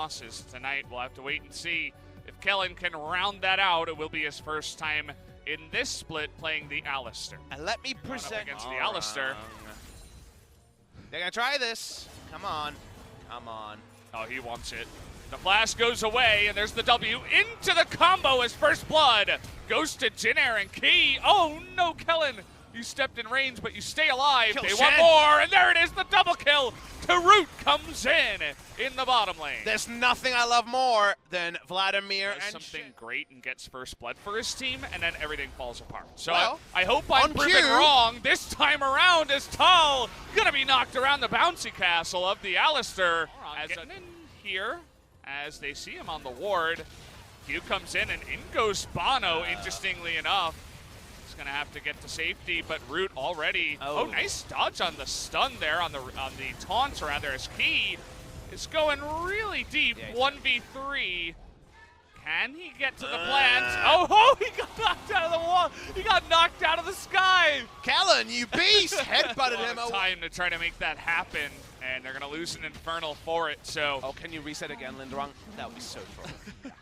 losses tonight. We'll have to wait and see if Kellen can round that out. It will be his first time in this split playing the Alistar. And let me present against the Alistar. They're gonna try this. Come on. Come on. Oh, he wants it. The flash goes away, and there's the W into the combo as first blood goes to Jin and Key. Oh no, Kellen, you stepped in range, but you stay alive. Kill they Shen. want more, and there it is, the double kill. Root comes in the bottom lane. There's nothing I love more than Vladimir Does and something Shen. great and gets first blood for his team, and then everything falls apart. So Well, I hope I'm on proven cue. wrong this time around, as Tal gonna be knocked around the bouncy castle of the Alistar. As getting in here, as they see him on the ward. Q comes in, and in goes Bono, interestingly enough. He's gonna have to get to safety, but Root already. Oh, nice dodge on the stun there, on the taunt rather, as Key is going really deep. 1v3. Can he get to the plant? Oh, he got knocked out of the wall. He got knocked out of the sky. Kellen, you beast! Headbutted him. Time to try to make that happen, and they're gonna lose an Infernal for it. So. Oh, can you reset again, Linderung? That would be so troll.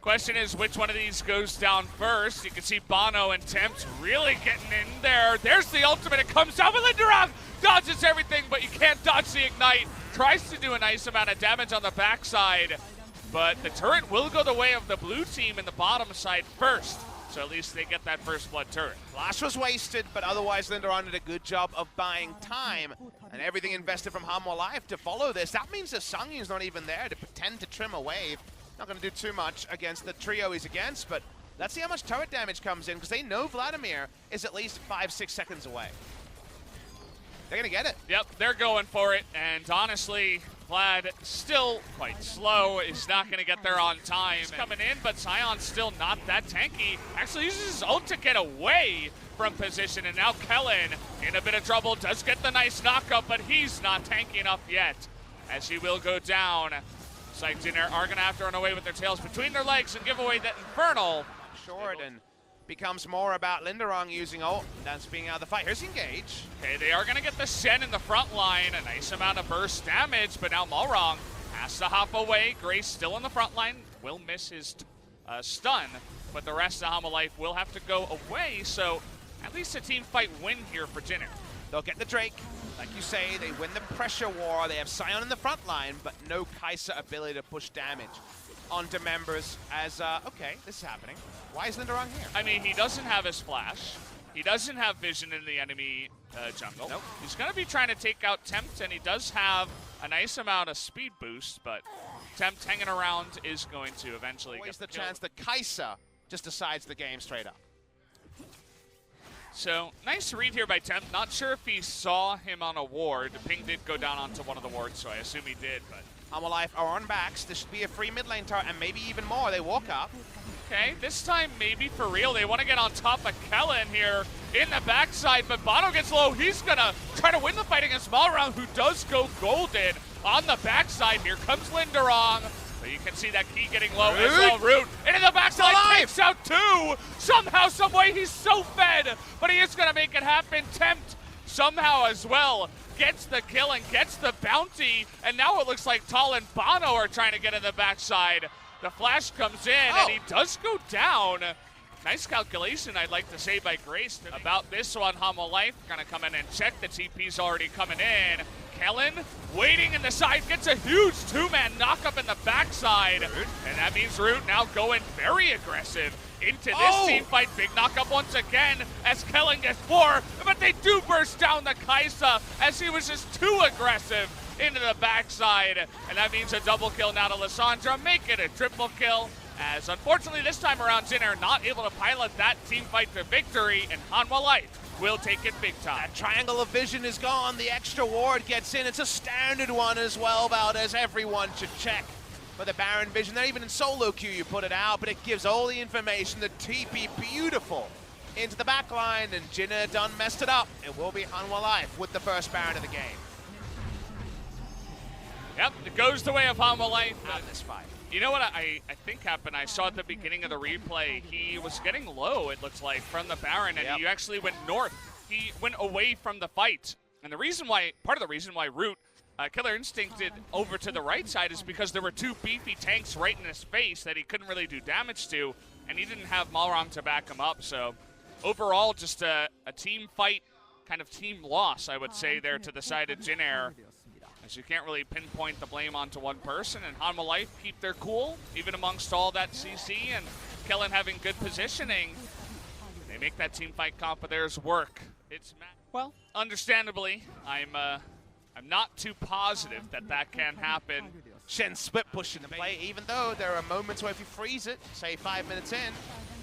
Question is, which one of these goes down first? You can see Bono and Tempt really getting in there. There's the ultimate. It comes down, but Linderung dodges everything, but you can't dodge the Ignite. Tries to do a nice amount of damage on the backside, but the turret will go the way of the blue team in the bottom side first. So at least they get that first blood turret. Flash was wasted, but otherwise Linderung did a good job of buying time and everything invested from Hanwha Life to follow this. That means the Sungyun's not even there to pretend to trim a wave. Not going to do too much against the trio he's against, but let's see how much turret damage comes in, because they know Vladimir is at least 5-6 seconds away. They're going to get it. Yep, they're going for it, and honestly, Vlad still quite slow, is not going to get there on time. He's coming in, but Sion's still not that tanky. Actually uses his ult to get away from position, and now Kellen in a bit of trouble, does get the nice knockup, but he's not tanky enough yet, as he will go down. Looks like Jin are going to have to run away with their tails between their legs and give away that Infernal. Short, and becomes more about Linderung using ult than being out of the fight. Here's Engage. Okay, they are going to get the Shen in the front line. A nice amount of burst damage, but now Malrong has to hop away. Grace still in the front line. Will miss his stun, but the rest of Hanwha Life will have to go away. So at least a team fight win here for Jin. They'll get the Drake. Like you say, they win the pressure war. They have Sion in the front line, but no Kai'Sa ability to push damage onto members as, okay, this is happening. Why is Linderung here? I mean, he doesn't have his flash. He doesn't have vision in the enemy jungle. Nope. He's going to be trying to take out Tempt, and he does have a nice amount of speed boost, but Tempt hanging around is going to eventually Always get the chance that Kai'Sa just decides the game straight up. So, nice read here by Tempt. Not sure if he saw him on a ward. The ping did go down onto one of the wards, so I assume he did, but... Hanwha Life are on backs. This should be a free mid lane turret, and maybe even more. They walk up. Okay, this time maybe for real. They want to get on top of Kellen here in the backside, but Bono gets low. He's going to try to win the fight against Malrong, who does go golden on the backside. Here comes Linderung. But you can see that Key getting low as well. Root into the backside, takes out two. Somehow, someway, he's so fed, but he is going to make it happen. Tempt somehow as well gets the kill and gets the bounty, and now it looks like Tal and Bono are trying to get in the backside. The flash comes in, and he does go down. Nice calculation, I'd like to say, by Grace. About this one, Hanwha Life gonna come in and check. The TP's already coming in. Kellen waiting in the side, gets a huge two-man knock-up in the backside. And that means Root now going very aggressive into this team fight. Big knock-up once again as Kellen gets 4, but they do burst down the Kai'Sa as he was just too aggressive into the backside. And that means a double kill now to Lissandra, make it a triple kill. As unfortunately this time around, Jin are not able to pilot that team fight to victory, and Hanwha Life will take it big time. That triangle of vision is gone. The extra ward gets in. It's a standard one as well, Valdez. Everyone should check for the Baron vision. Not even in solo queue you put it out, but it gives all the information. The TP beautiful into the back line, and Jin done messed it up. It will be Hanwha Life with the first Baron of the game. Yep, it goes the way of Hanwha Life. Out of this fight. You know what I think happened? I saw at the beginning of the replay, he was getting low, it looks like, from the Baron, and he actually went north. He went away from the fight. And the reason why, part of the reason why Root Killer Instincted over to the right side is because there were two beefy tanks right in his face that he couldn't really do damage to, and he didn't have Malram to back him up. So overall, just a team fight, kind of team loss, I would say, there to the side of Jin Air, as you can't really pinpoint the blame onto one person. And Hanwha Life keep their cool, even amongst all that CC, and Kellen having good positioning. They make that team fight comp of theirs work. It's well, understandably, I'm not too positive that that can happen. Shen split push into play, even though there are moments where if you freeze it, say 5 minutes in,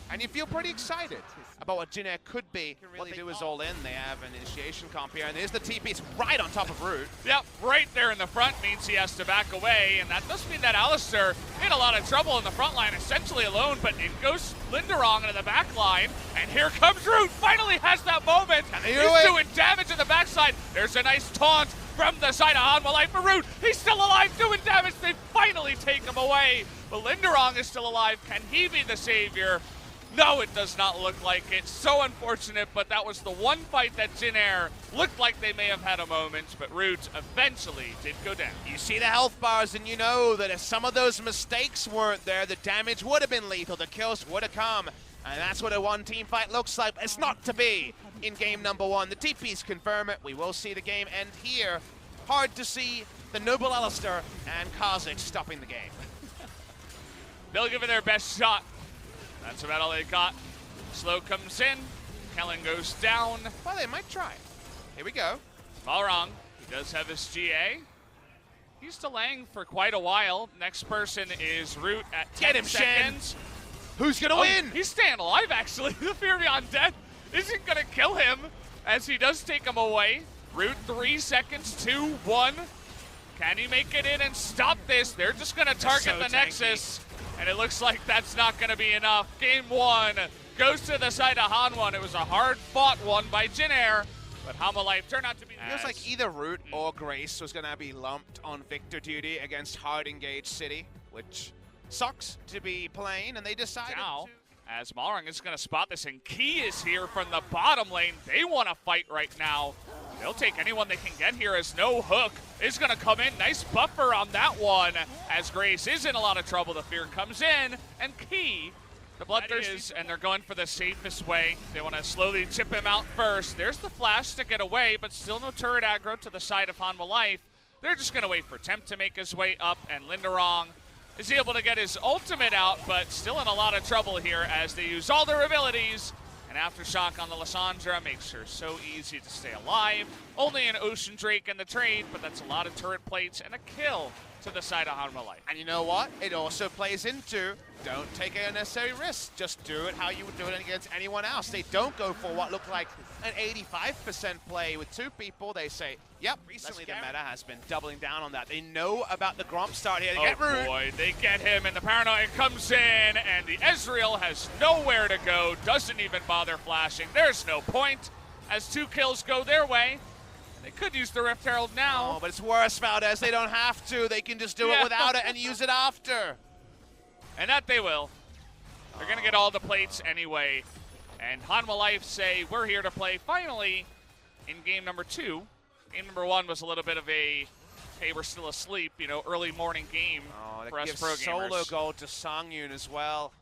and you feel pretty excited about what Jin Air could be. What they do is all in. They have an initiation comp here, and there's the TP. It's right on top of Root. Yep, right there in the front means he has to back away, and that does mean that Alistair in a lot of trouble in the front line, essentially alone, but in goes Linderong into the back line, and here comes Root. Finally has that moment. He's doing damage in the backside. There's a nice taunt from the side of Hanwha Life for Root. He's still alive, doing damage. They finally take him away, but Linderong is still alive. Can he be the savior? No, it does not look like it. So unfortunate, but that was the one fight that Jin Air looked like they may have had a moment, but Root eventually did go down. You see the health bars, and you know that if some of those mistakes weren't there, the damage would have been lethal, the kills would have come. And that's what a one-team fight looks like. It's not to be in game number one. The TPs confirm it. We will see the game end here. Hard to see the noble Alistair and Kazakh stopping the game. They'll give it their best shot. That's about all they got. Slow comes in. Kellen goes down. Well, they might try. Here we go. All wrong. He does have his GA. He's delaying for quite a while. Next person is Root at 10 seconds. Shen. Who's going to win? He's staying alive, actually. The Fear Beyond Death isn't going to kill him, as he does take him away. Root 3 seconds, 2, 1. Can he make it in and stop this? They're just going to target the Nexus. And it looks like that's not going to be enough. Game one goes to the side of Hanwha, and it was a hard-fought one by Jin Air, but Hanwha Life turned out to be... Feels like either Root or Grace was going to be lumped on victor duty against hard-engaged City, which sucks to be playing, and they decided now, to... as Malrang is going to spot this, and Key is here from the bottom lane. They want to fight right now. They'll take anyone they can get here, as No Hook is going to come in. Nice buffer on that one, as Grace is in a lot of trouble. The Fear comes in, and Key, the Bloodthirsty, and they're going for the safest way. They want to slowly chip him out first. There's the flash to get away, but still no turret aggro to the side of Hanwha Life. They're just going to wait for Temp to make his way up, and Linderong is able to get his ultimate out, but still in a lot of trouble here as they use all their abilities. And Aftershock on the Lissandra makes her so easy to stay alive. Only an Ocean Drake in the trade, but that's a lot of turret plates and a kill to the side of Hanwha Life. And you know what? It also plays into, don't take a necessary risk. Just do it how you would do it against anyone else. They don't go for what looked like an 85% play with two people. They say, yep, recently the meta has been doubling down on that. They know about the Gromp start here. They get Root. Boy, they get him, and the Paranoia comes in, and the Ezreal has nowhere to go, doesn't even bother flashing. There's no point, as 2 kills go their way. They could use the Rift Herald now. Oh, but it's worse, Valdez. They don't have to. They can just do it without it and use it after. And that they will. They're going to get all the plates anyway. And Hanwha Life say, we're here to play finally in game number 2. Game number 1 was a little bit of a, hey, we're still asleep, you know, early morning game for us pro gamers. Solo gold to Songyun as well.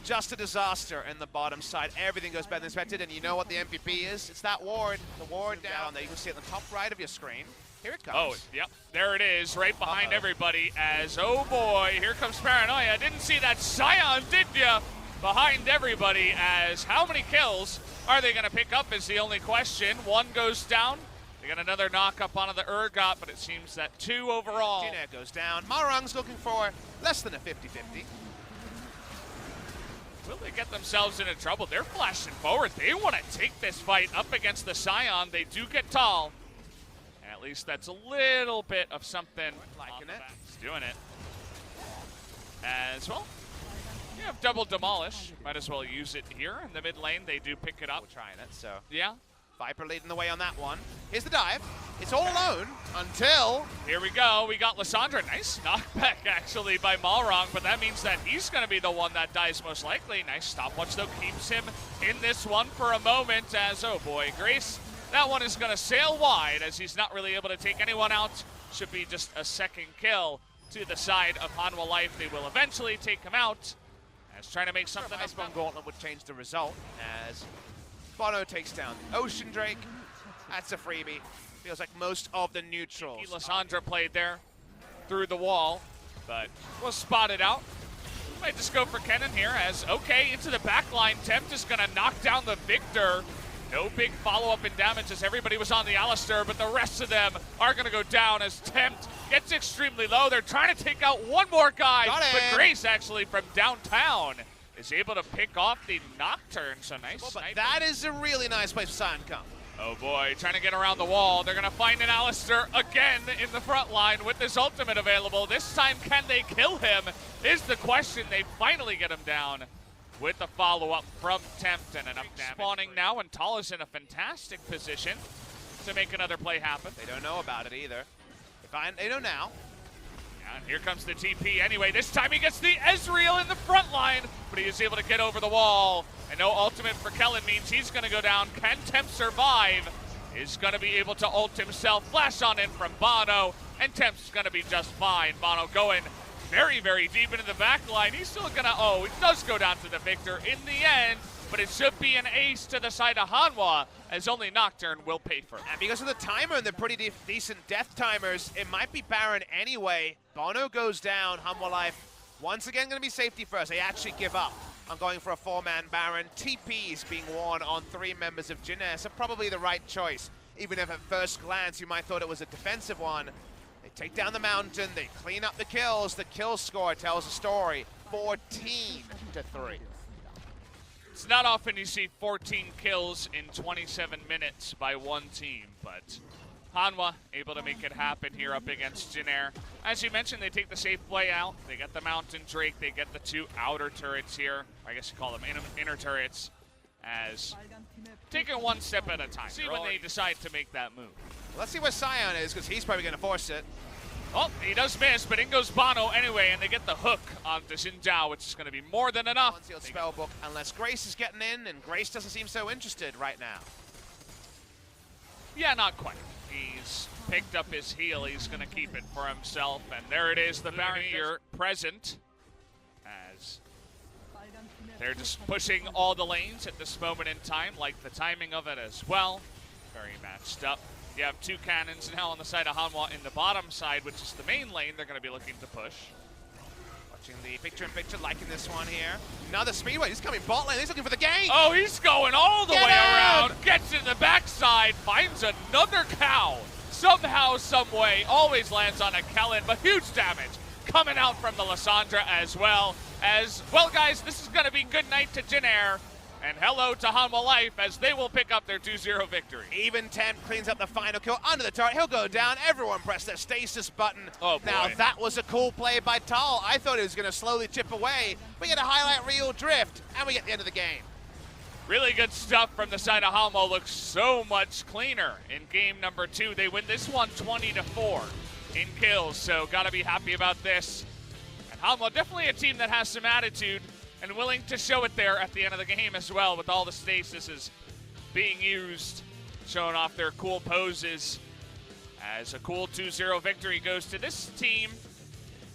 Just a disaster in the bottom side. Everything goes better than expected, and you know what the MVP is? It's that ward. The ward down there. You can see it on the top right of your screen. Here it comes. Oh, yep. There it is, right behind everybody as, oh boy, here comes Paranoia. Didn't see that Scion, did ya? Behind everybody as, how many kills are they going to pick up is the only question. 1 goes down. They got another knock up onto the Urgot, but it seems that 2 overall. Jin Air goes down. Malrang's looking for less than a 50-50. Will they get themselves into trouble? They're flashing forward. They want to take this fight up against the Scion. They do get tall. And at least that's a little bit of something. Liking it. He's doing it. As well, you have double demolish. Might as well use it here. In the mid lane, they do pick it up. We're trying it, so. Yeah. Viper leading the way on that one. Here's the dive. It's all alone until... Here we go. We got Lissandra. Nice knockback, actually, by Malrang, but that means that he's going to be the one that dies most likely. Nice stopwatch, though, keeps him in this one for a moment as, oh boy, Grace, that one is going to sail wide as he's not really able to take anyone out should be just a second kill to the side of Hanwha Life. They will eventually take him out. As trying to make something Ice Bomb Gauntlet would change the result as Bono takes down the Ocean Drake. That's a freebie. Feels like most of the neutrals. Lysandra played there through the wall, but was spotted out. Might just go for Kennen here as, okay, into the back line. Tempt is gonna knock down the Victor. No big follow-up in damage as everybody was on the Alistair, but the rest of them are gonna go down as Tempt gets extremely low. They're trying to take out one more guy, but Grace actually from downtown is able to pick off the Nocturne, so nice. But that is a really nice place for Sion to come. Oh boy, trying to get around the wall. They're gonna find an Alistair again in the front line with this ultimate available. This time, can they kill him is the question. They finally get him down with the follow-up from Tempt and enough damage. Spawning now, and Tala's in a fantastic position to make another play happen. They don't know about it either. They know now. Yeah, and here comes the TP anyway. This time he gets the Ezreal in the front line, but he is able to get over the wall. And no ultimate for Kellen means he's going to go down. Can Tempt survive? Is going to be able to ult himself. Flash on in from Bono, and Tempt's going to be just fine. Bono going very, very deep into the back line. He's still going to, oh, it does go down to the Victor in the end, but it should be an ace to the side of Hanwha, as only Nocturne will pay for it. And because of the timer and the pretty decent death timers, it might be Baron anyway. Bono goes down. Hanwha Life once again going to be safety first. They actually give up on going for a 4-man Baron. TP is being worn on 3 members of Jin, so probably the right choice. Even if at first glance you might thought it was a defensive one. They take down the mountain, they clean up the kills. The kill score tells a story, 14-3. It's not often you see 14 kills in 27 minutes by one team, but Hanwha able to make it happen here up against Jin. As you mentioned, they take the safe play out. They get the Mountain Drake. They get the 2 outer turrets here. I guess you call them inner turrets. As taking one step at a time. See when they decide to make that move. Let's see where Sion is, because he's probably going to force it. Oh, he does miss, but in goes Bono anyway, and they get the hook onto Xin Zhao, which is going to be more than enough. Unsealed spellbook, unless Grace is getting in, and Grace doesn't seem so interested right now. Yeah, not quite. He's picked up his heal. He's going to keep it for himself, and there it is, the barrier present, as they're just pushing all the lanes at this moment in time, like the timing of it as well. Very matched up. You have 2 cannons now on the side of Hanwha in the bottom side, which is the main lane. They're going to be looking to push. Watching the picture-in-picture, liking this one here. Another Speedway. He's coming bot lane. He's looking for the game. Oh, he's going all the way around. Gets in the backside. Finds another cow. Somehow, some way. Always lands on a Kellen, but huge damage coming out from the Lysandra as well. Well, guys, this is going to be good night to Jin. And hello to Hanwha Life as they will pick up their 2-0 victory. Even Tempt cleans up the final kill under the turret. He'll go down. Everyone press their stasis button. Oh, boy. Now that was a cool play by Tal. I thought he was going to slowly chip away. We get a highlight reel drift, and we get the end of the game. Really good stuff from the side of Hanwha. Looks so much cleaner in game number 2. They win this one 20-4 in kills, so got to be happy about this. And Hanwha, definitely a team that has some attitude and willing to show it there at the end of the game as well, with all the stasis is being used, showing off their cool poses. As a cool 2-0 victory goes to this team.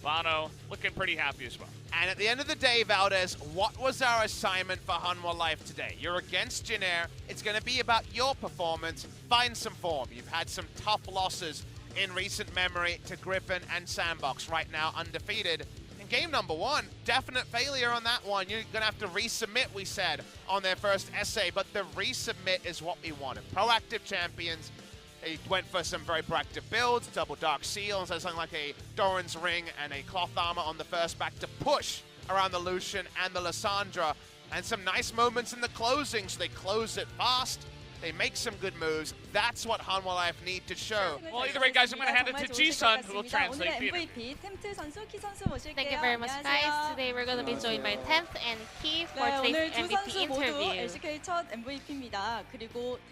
Bono looking pretty happy as well. And at the end of the day, Valdez, what was our assignment for Hanwha Life today? You're against Jin. It's going to be about your performance. Find some form. You've had some tough losses in recent memory to Griffin and Sandbox. Right now, undefeated. Game number 1, definite failure on that one. You're going to have to resubmit, we said, on their first essay, but the resubmit is what we wanted. Proactive champions. They went for some very proactive builds, double Dark Seal, instead of something like a Doran's Ring and a Cloth Armor on the first back to push around the Lucian and the Lysandra. And some nice moments in the closing, so they close it fast. They make some good moves. That's what Hanwha Life need to show. Well, either way, guys, I'm going to hand it to Ji-sun, who will translate the interview. Thank you very much, guys. Today we're going to be joined by Tempt and Key for today's MVP interview.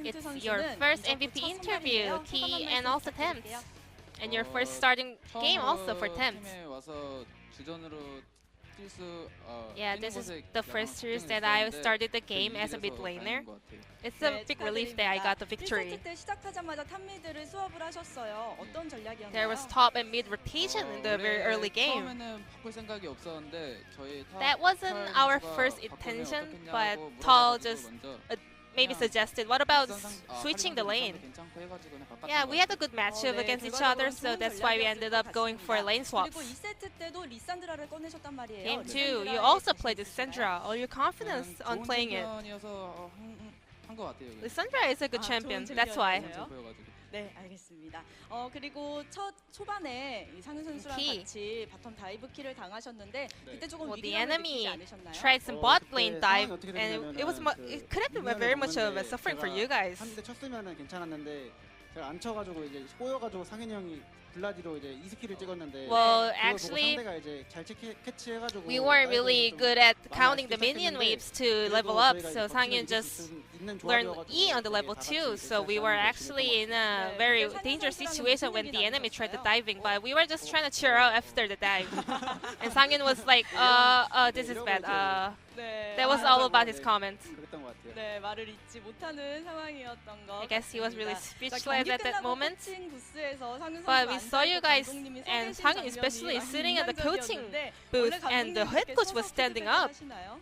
It's your first MVP interview, Key and also Tempt. And your first starting game also for Tempt. Yeah, this is the first series that I started the game as a mid laner. It's a big relief that I got the victory. 1세트 때 시작하자마자 탑미드를 수업을 하셨어요. 어떤 전략이었나요? There was top and mid rotation in the very early game. That wasn't our first intention, but Tall just maybe suggested, what about switching the lane? Yeah, we had a good matchup against each other, so that's why we ended up going for lane swaps. 그리고 2세트 때도 리산드라를 꺼내셨단 말이에요. Game 2, you also played Lissandra. All your confidence on playing it. Lissandra is a good champion, that's why. 네, 알겠습니다. 그리고 초반에 이 상윤 선수랑 같이 바텀 다이브 킬을 당하셨는데 그때 조금 Well, the 위기감을 enemy 느끼지 않으셨나요? tried some bot lane dive, and it could have been very much of a suffering for you guys. 한 대 쳤으면은 괜찮았는데 제가 안 쳐가지고 이제 꼬여가지고 상현이 형이 블라디로 이제 2스킬을 찍었는데 Well, 그걸 보고 actually, 상대가 이제 잘 캐치해가지고 we weren't really good at counting the minion waves to level up, so Sangyun just learned E on the level 2, so we were actually in a very dangerous situation when the enemy tried the diving, but we were just trying to cheer out after the dive. And Sangyun was like, this is bad. That was all about his comment. 그랬던 것 같아요. 네, 말을 잊지 못하는 상황이었던 것 I guess he was really 같습니다. speechless at that moment. 부스에서 상윤 But we 선수가 saw you guys 감독님이 and 서 계신 Sangyun 장면이 especially sitting at the coaching 인상적이었는데 booth, 원래 and the head coach was standing up. 하시나요?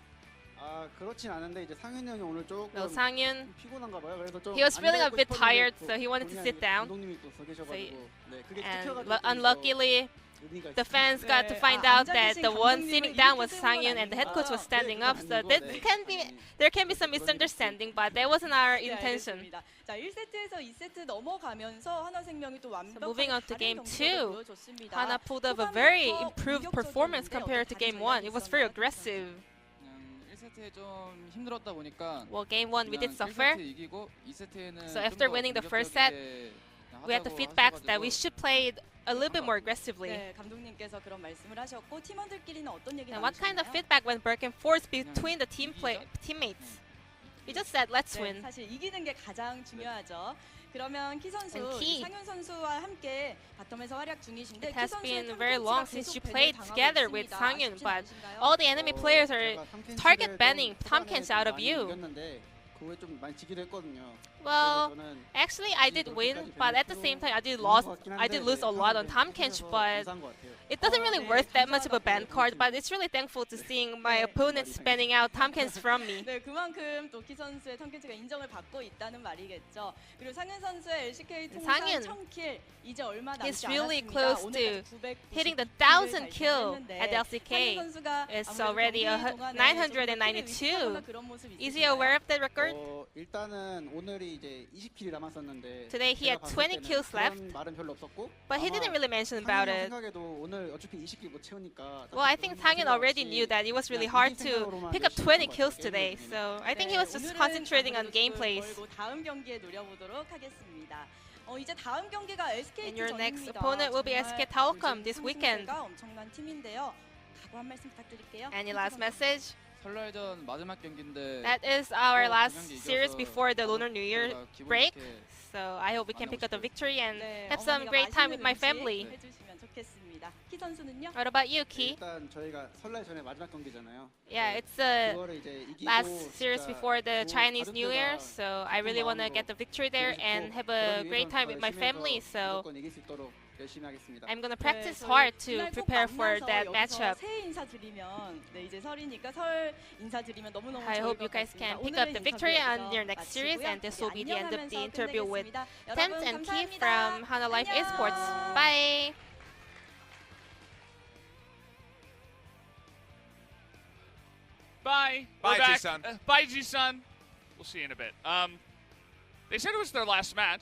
아 그렇진 않은데 이제 상현이 형이 오늘 조금 Well, Sangyun, 피곤한가 봐요. 그래서 좀 he was feeling a 앉아있고 bit 싶었는데 tired, 또 so he wanted to sit down. 감독님이 또 서 계셔가지고 네 그게 And 찍혀가지고 unluckily, 의미가 the 있어요. fans got to find out that the one sitting down was Sangyun and the head coach was standing up. So there can be some misunderstanding, but that wasn't our 네, intention. 알겠습니다. 자, 1세트에서 2세트 넘어가면서 하나생명이 또 완벽하게 moving on to game 다른 2, 경기력을 보여줬습니다. Hana pulled up a very 초반부터 improved 공격적이었는데 performance compared to 어떤 game 다른 1. It was very 전략이 aggressive. 1세트에 좀 힘들었다 보니까 Well, game 1 we did 그냥 suffer. 1세트 이기고 2세트에는 So after winning the first set, we had the feedback that we should play it a little bit more aggressively. 네, 감독님께서 그런 말씀을 하셨고 팀원들끼리는 어떤 얘기 And what kind of 나누셨나요? feedback went back and forth between the teammates? We just said, let's 네, win. 사실 이기는 게 가장 중요하죠. 그러면 키 선수, And Ki. 상윤 선수와 함께 바텀에서 활약 중이신데 It 키 has 선수의 been very 탐켄치가 long since 계속 you 밴을 played 당하고 together with 있습니다. Sangyun, 아쉽진 but 않으신가요? all the enemy players are target banning Tomkins out of you. 이겼는데 그거에 좀 많이 지기도 했거든요. Well, 그래서 저는 actually I did win, but at the same time I did lose a lot on Tomkins, but 감사한 것 같아요. it doesn't really worth that much of a ban card, but it's really thankful to seeing my opponents banning out Tomkins from me. 네, 그만큼 또 키 선수의 탐켄치가 인정을 받고 있다는 말이겠죠. 그리고 상윤 선수의 LCK 통산 상윤, 1000킬 이제 얼마 남지 he's really 않았습니다. close to 오늘까지 999 hitting the 킬을 1000 kill 달성했는데 at LCK. 상윤 선수가 It's 아무래도 already 경기 동안에 992. 좀 킬을 그런 모습이 Is he 있으신가요? aware of that record? 일단은 오늘이 이제 20킬이 남았었는데 Today he had 20 kills left, 그런 말은 별로 없었고 but he didn't really mention about it. 생각에도 오늘 어차피 20킬 못 채우니까 Well, I think Sangyun already knew that it was really hard to pick up 20 kills today, so I think he was just concentrating on gameplays. 다음 경기에 노려보도록 하겠습니다. 이제 다음 경기가 SK And your next 전입니다. opponent will be SK Telecom this weekend. 엄청난 팀인데요. 각오 한 말씀 부탁드릴게요. Any last message? 설날전 마지막 경기인데 That is our last series before the Lunar New Year break, so I hope we can pick up the victory and have some great time with my family. 해주시면 좋겠습니다. 키 선수는요? What about you, Ki? 일단 저희가 설날 전에 마지막 경기잖아요. Yeah, it's the 그거를 이제 이기고 last series 진짜 before the 좋은 Chinese New Year, 가족들과 so I really want to get the victory there and have a great time with my family, so 무조건 이길 수 있도록 열심히 하겠습니다. I'm gonna practice hard to prepare for that matchup. 새해 인사드리면 이제 설이니까 설 인사드리면 너무너무 I hope you guys can pick up the victory on your next series, and this will be the end of the interview with Tent and Ki from Hana Life Esports. Bye! Bye. Bye, We're back. Ji-sun. Bye, Ji-sun. We'll see you in a bit. They said it was their last match.